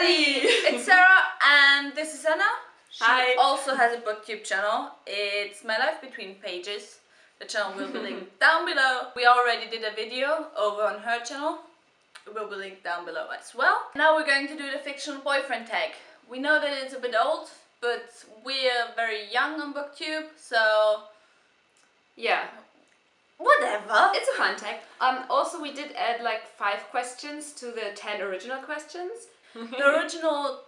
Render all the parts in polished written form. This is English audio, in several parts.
everybody! It's Sarah and this is Anna. She Hi. also has a booktube channel. It's My Life Between Pages. The channel will be linked down below. We already did a video over on her channel. It will be linked down below as well. Now we're going to do the fictional boyfriend tag. We know that it's a bit old, but we're very young on booktube, so Yeah, whatever. it's a fun tag. Also, we did add like 5 questions to the 10 original questions. The original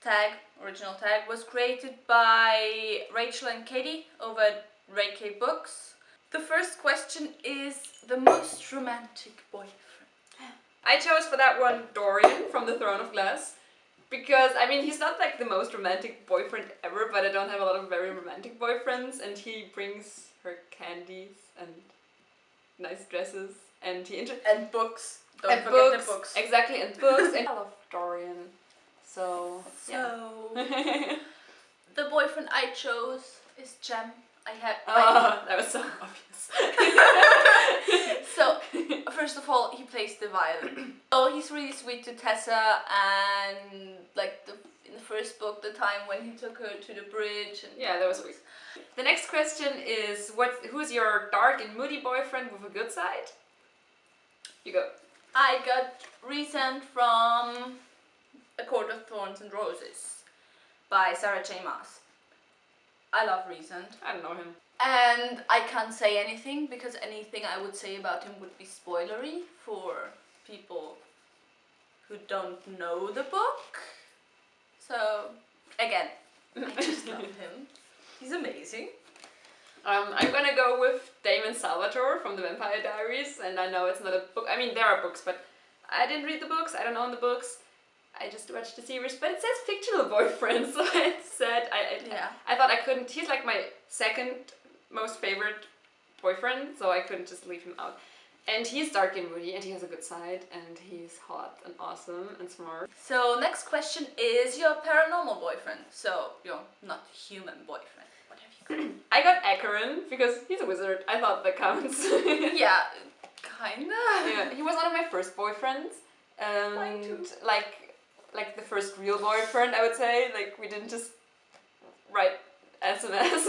tag was created by Rachel and Katie over at Ray K Books. The first question is the most romantic boyfriend. I chose for that one Dorian from the Throne of Glass. Because, I mean, he's not like the most romantic boyfriend ever, but I don't have a lot of very romantic boyfriends, and he brings her candies and nice dresses, and And books. Don't forget the books. Exactly, and books, and I love Dorian. So yeah. The boyfriend I chose is Jem. That was so obvious. So, first of all, he plays the violin. So he's really sweet to Tessa, and like in the first book, the time when he took her to the bridge. And yeah, that was sweet. The next question is, who's your dark and moody boyfriend with a good side? You go. I got Resent from A Court of Thorns and Roses by Sarah J. Maas. I love Resent. I don't know him. And I can't say anything because anything I would say about him would be spoilery for people who don't know the book. So, again, I just love him. He's amazing. I'm gonna go with Damon Salvatore from The Vampire Diaries, and I know it's not a book. I mean, there are books, but I didn't read the books. I don't own the books. I just watched the series, but it says fictional boyfriend, so I said I thought I couldn't. He's like my second most favorite boyfriend, so I couldn't just leave him out. And he's dark and moody, and he has a good side, and he's hot and awesome and smart. So next question is your paranormal boyfriend. So your not human boyfriend. What have you got? I got Acheron because he's a wizard. I thought that counts. Yeah, kinda. Yeah, he was one of my first boyfriends. Mine too. Like the first real boyfriend, I would say. Like, we didn't just write SMS.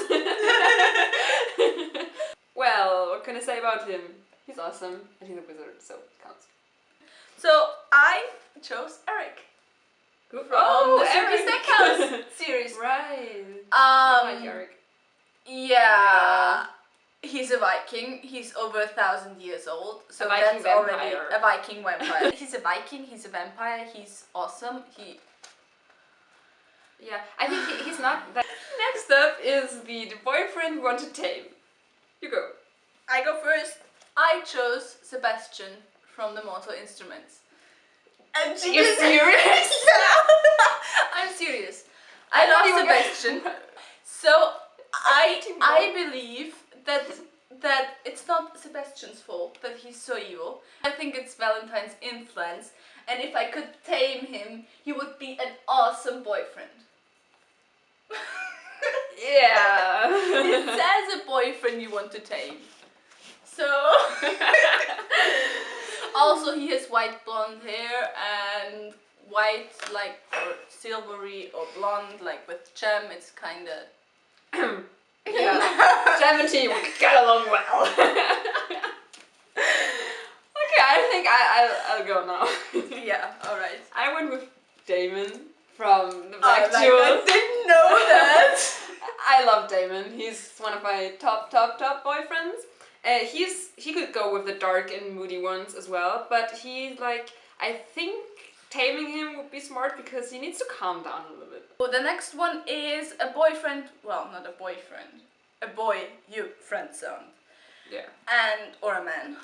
Well, what can I say about him? He's awesome, and he's a wizard, so it counts. So I chose Eric. From the Eric. Circus That Counts series. Right. I like Eric. Yeah. He's a Viking. He's over 1,000 years old. So that's already a Viking vampire. He's a Viking. He's a vampire. He's awesome. Yeah, I think he's not that. Next up is the boyfriend we want to tame. You go. I go first. I chose Sebastian from the Mortal Instruments. And You're serious? I'm serious. I love Sebastian. So I believe that it's not Sebastian's fault that he's so evil. I think it's Valentine's influence, and if I could tame him, he would be an awesome boyfriend. Yeah. It says a boyfriend you want to tame. So also he has white blonde hair and white or silvery or blonde like with Jem. It's kinda yeah. Jem and he get along well. Okay, I think I'll go now. Yeah, alright. I went with Damon from the Black Jewels. I didn't know that. I love Damon. He's one of my top boyfriends. He could go with the dark and moody ones as well, but he's like, I think taming him would be smart because he needs to calm down a little bit. Well, the next one is a boyfriend. Well, not a boyfriend. A boy you friend zoned. Yeah. Or a man.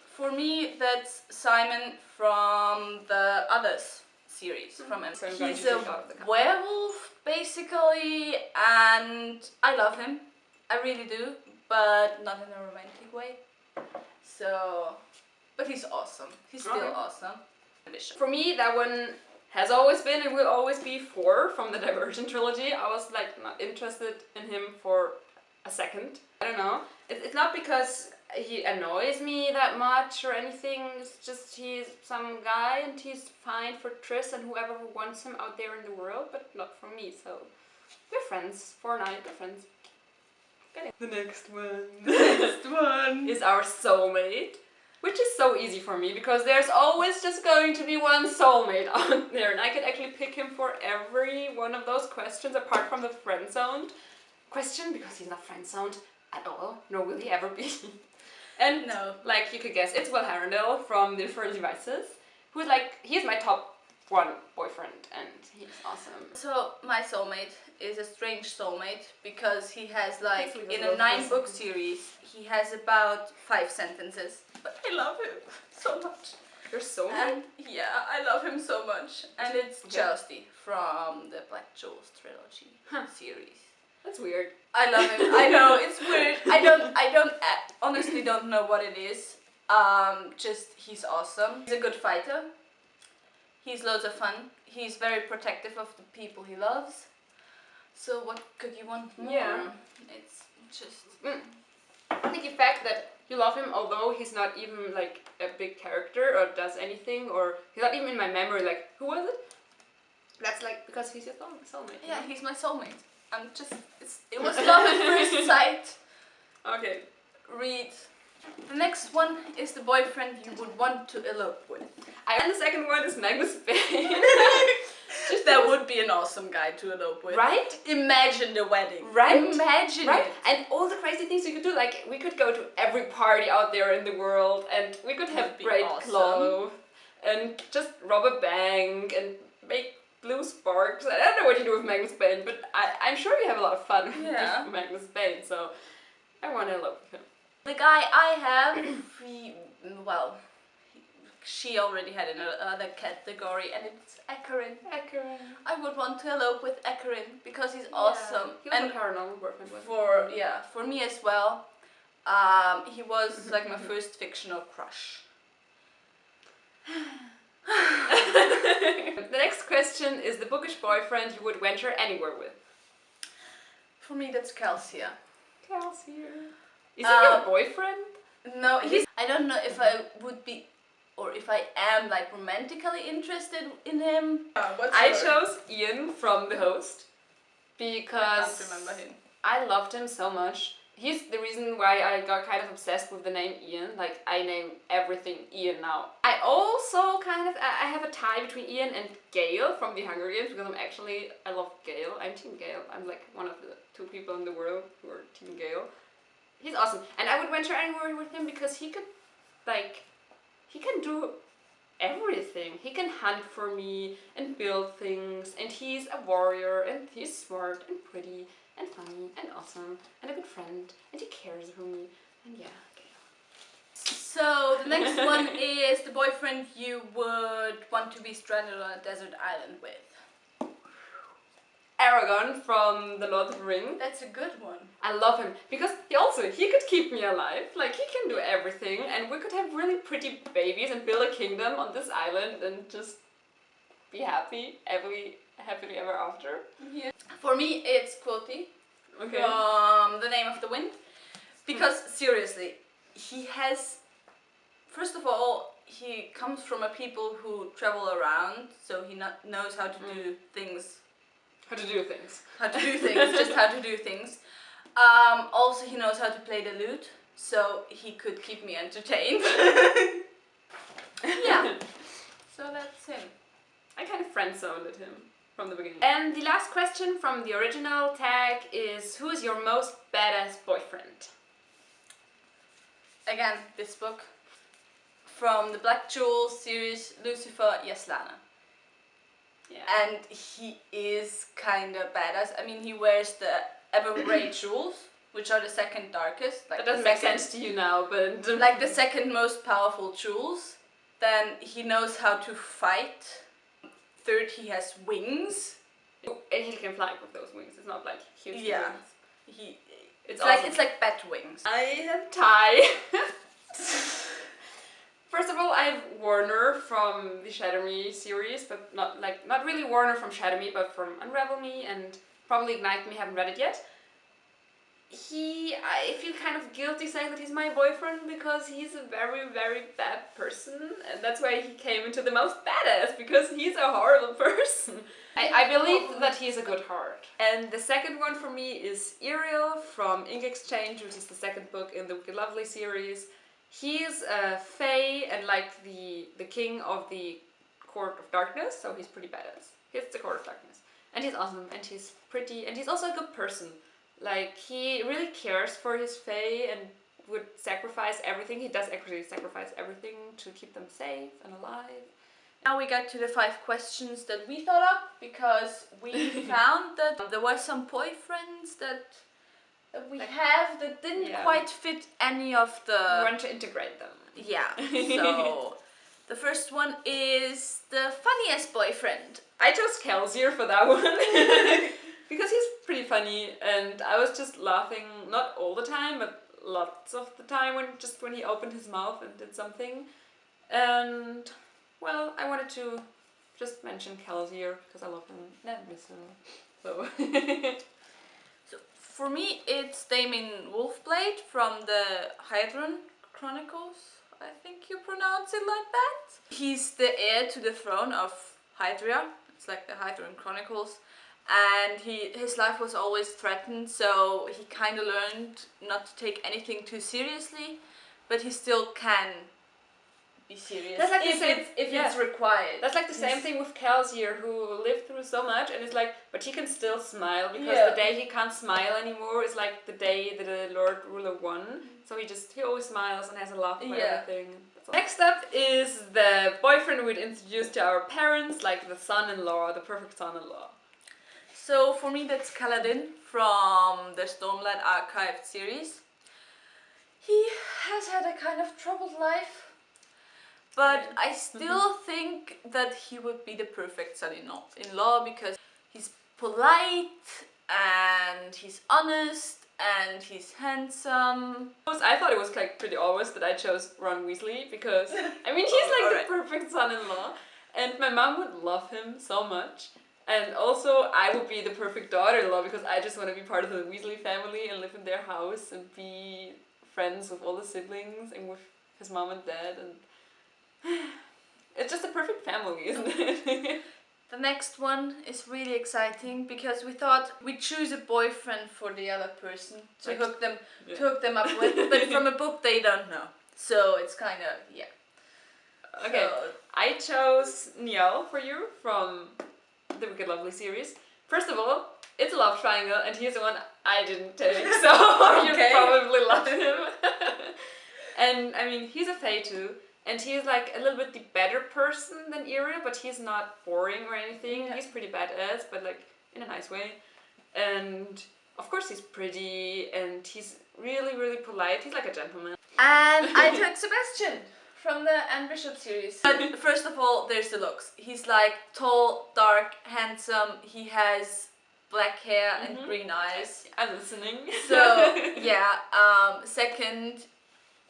For me, that's Simon from the Others series from him. So he's a werewolf basically, and I love him. I really do, but not in a romantic way. So, but he's awesome. He's still awesome. For me, that one has always been and will always be 4 from the Divergent trilogy. I was like not interested in him for a second. I don't know. It's not because he annoys me that much or anything. It's just he's some guy and he's fine for Triss and whoever who wants him out there in the world, but not for me. So we're friends. For a night, we're friends. The next one. The next one is our soulmate, which is so easy for me because there's always just going to be one soulmate out there, and I could actually pick him for every one of those questions apart from the friend-zoned question because he's not friend-zoned at all, nor will he ever be. And no, like you could guess, it's Will Harrendale from The Different Devices, who's like, he's my top one boyfriend and he's awesome. So my soulmate is a strange soulmate because he has like, Thanks, in a 9-book series, he has about 5 sentences. But I love him so much. Your soulmate? And yeah, I love him so much. And it's Jousty from the Black Jewels trilogy series. That's weird. I love him. I know, it's weird. Honestly don't know what it is. Just he's awesome. He's a good fighter. He's loads of fun. He's very protective of the people he loves. So what could you want more? Yeah. It's just... I think the fact that you love him, although he's not even like a big character or does anything, or he's not even in my memory, like, who was it? That's like, because he's your soulmate. Yeah, he's my soulmate. I'm just... it was love at first sight. Okay. Read. The next one is the boyfriend you would want to elope with. And the second one is Magnus Bane. That would be an awesome guy to elope with. Right? Imagine the wedding. Right? Imagine right? it. And all the crazy things we could do, like we could go to every party out there in the world and we could have great clothes and just rob a bank and make blue sparks. I don't know what you do with Magnus Bane, but I'm sure you have a lot of fun with Magnus Bane, so I want to elope with him. The guy I have, she already had another category, and it's Ekarin. I would want to elope with Ekarin because he's awesome. He was a paranormal boyfriend. For me as well. He was like my first fictional crush. The next question is the bookish boyfriend you would venture anywhere with. For me, that's Calcia. Is he your boyfriend? No, I don't know if I would be, or if I am like romantically interested in him. I chose Ian from The Host because I can't remember him. I loved him so much. He's the reason why I got kind of obsessed with the name Ian. Like, I name everything Ian now. I also I have a tie between Ian and Gale from The Hunger Games because I love Gale. I'm Team Gale. I'm like one of the 2 people in the world who are Team Gale. He's awesome. And I would venture anywhere with him because he can do everything. He can hunt for me and build things, and he's a warrior, and he's smart and pretty and funny and awesome and a good friend, and he cares for me, and yeah. So the next one is the boyfriend you would want to be stranded on a desert island with. Aragorn from The Lord of the Rings. That's a good one. I love him because he could keep me alive. Like, he can do everything, and we could have really pretty babies and build a kingdom on this island and just be happily ever after. Yeah. For me, it's Quoty from The Name of the Wind, because seriously, he has. First of all, he comes from a people who travel around, so he knows how to do things. How to do things. Just how to do things. Also, he knows how to play the lute, so he could keep me entertained. Yeah. So that's him. I kind of friend-zoned him from the beginning. And the last question from the original tag is, who is your most badass boyfriend? Again, this book. From the Black Jewels series, Lucifer Yaslana. Yeah. And he is kind of badass. I mean, he wears the ever-grey jewels, which are the second darkest. Like that doesn't make sense to you now, but... like the second most powerful jewels. Then he knows how to fight. Third, he has wings. And he can fly with those wings. It's not like huge wings. It's like bat wings. I have Ty. First of all, I have Warner from the Shadow Me series, but not really Warner from Shadow Me, but from Unravel Me and probably Ignite Me. Haven't read it yet. I feel kind of guilty saying that he's my boyfriend because he's a very, very bad person, and that's why he came into the most badass, because he's a horrible person. I believe that he's a good heart. And the second one for me is Ariel from Ink Exchange, which is the second book in the Wicked Lovely series. He's a fae and like the king of the Court of Darkness, so he's pretty badass. He's the Court of Darkness. And he's awesome, and he's pretty, and he's also a good person. Like, he really cares for his fae and would sacrifice everything. He does actually sacrifice everything to keep them safe and alive. Now we got to the 5 questions that we thought up, because we found that there were some boyfriends that we have that didn't quite fit any of the... We want to integrate them. Yeah, so the first one is the funniest boyfriend. I chose Kelsier for that one. Because he's pretty funny, and I was just laughing, not all the time, but lots of the time when he opened his mouth and did something. And, well, I wanted to just mention Kelsier because I love him and I miss him. So. So for me, it's Damon Wolfblade from the Hydron Chronicles. I think you pronounce it like that. He's the heir to the throne of Hydria. It's like the Hydron Chronicles. And his life was always threatened, so he kind of learned not to take anything too seriously, but he still can be serious. That's like if it's required. That's like the same thing with Kelsier, who lived through so much, and it's like, but he can still smile, because the day he can't smile anymore is like the day that the Lord Ruler won. So he always smiles and has a laugh about everything. Next up is the boyfriend we'd introduced to our parents, like the son-in-law, the perfect son-in-law. So for me, that's Kaladin from the Stormlight Archive series. He has had a kind of troubled life, but I still think that he would be the perfect son-in-law because he's polite and he's honest and he's handsome. I thought it was like pretty obvious that I chose Ron Weasley because I mean he's like the perfect son-in-law, and my mom would love him so much. And also, I would be the perfect daughter-in-law because I just want to be part of the Weasley family and live in their house and be friends with all the siblings and with his mom and dad. And it's just a perfect family, isn't it? The next one is really exciting because we thought we'd choose a boyfriend for the other person to hook them up with, but from a book they don't know. So it's kind of, Okay, so I chose Niall for you from the Wicked Lovely series. First of all, it's a love triangle, and he's the one I didn't take, so you probably love him. And I mean, he's a fae too, and he's like a little bit the better person than Ariel, but he's not boring or anything. He's pretty badass, but like in a nice way. And of course he's pretty, and he's really, really polite. He's like a gentleman. And I took Sebastian from the Anne Bishop series. But first of all, there's the looks. He's like tall, dark, handsome. He has black hair and green eyes. I'm listening. So yeah. Second,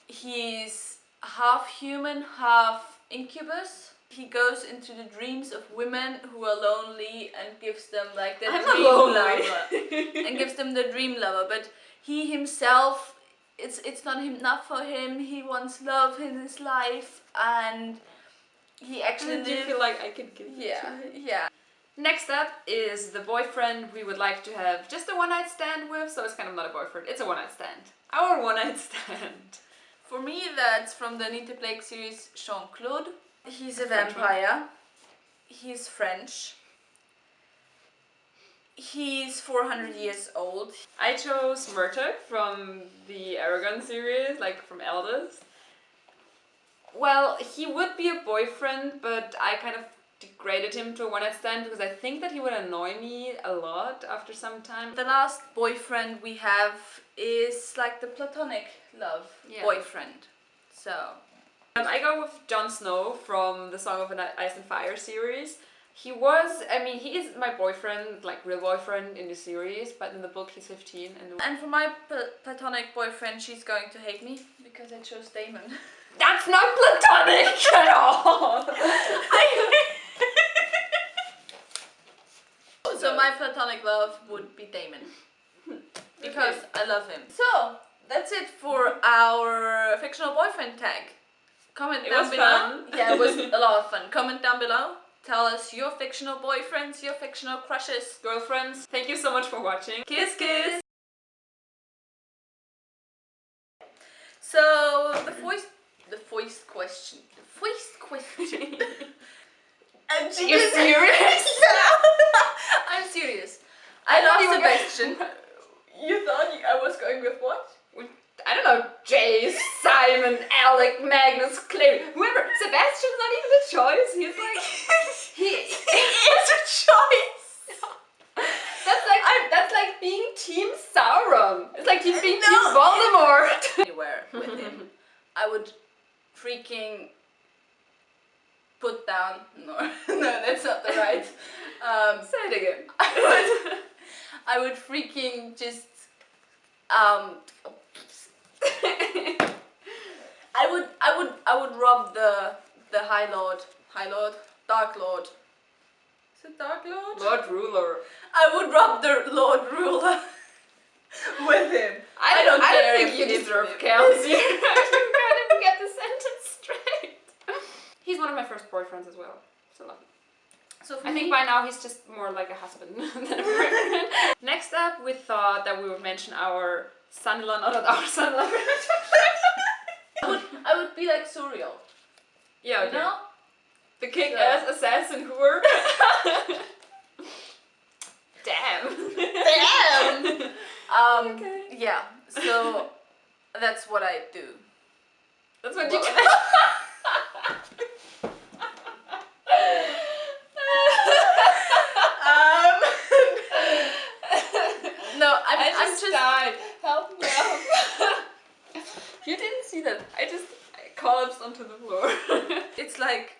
he's half human, half incubus. He goes into the dreams of women who are lonely and gives them like the dream lover. And gives them the dream lover. But he himself, it's not enough for him. He wants love in his life, and he actually. Do you feel like I could give it to him? Yeah. Next up is the boyfriend we would like to have just a one-night stand with. So it's kind of not a boyfriend; it's a one-night stand. Our one-night stand. For me, that's from the Nita Plague series, Jean-Claude. He's a vampire. He's French. He's 400 years old. I chose Murtagh from the Aragon series, like from Elders. Well, he would be a boyfriend, but I kind of degraded him to a one-night stand because I think that he would annoy me a lot after some time. The last boyfriend we have is like the platonic love boyfriend. So I go with Jon Snow from the Song of Ice and Fire series. He is my boyfriend, like real boyfriend in the series, but in the book he's 15. And for my platonic boyfriend, she's going to hate me because I chose Damon. That's not platonic at all! So my platonic love would be Damon. because I love him. So that's it for our fictional boyfriend tag. Comment down below. Fun. Yeah, it was a lot of fun. Comment down below. Tell us your fictional boyfriends, your fictional crushes, Girlfriends. Thank you so much for watching. Kiss, kiss. So the voiced question. And You're serious? I'm serious. I lost Sebastian. You thought I was going with what? I don't know, Jay, Simon, Alec, Magnus, Clay, whoever. Sebastian's not even a choice. He's like, he is a choice. That's like being Team Sauron. It's like being Team Voldemort. Anywhere with him, I would freaking put down. No, that's not the right. Say it again. I would freaking just I would rob the High Lord, Dark Lord. Is it Dark Lord? Lord Ruler. I would rob the Lord Ruler with him. I don't think you deserve chaos here. You can't even get the sentence straight. He's one of my first boyfriends as well. So lucky. So I think by now he's just more like a husband than a boyfriend. Next up, we thought that we would mention our son-in-law, not our son-in-law. I would be like Sooooo. Yeah, okay. You know? The kick-ass assassin whore. Damn. Okay. Yeah, so that's what I do. That's what you do. No, I I'm just died. Help me out. You didn't see that. I collapsed onto the floor. It's like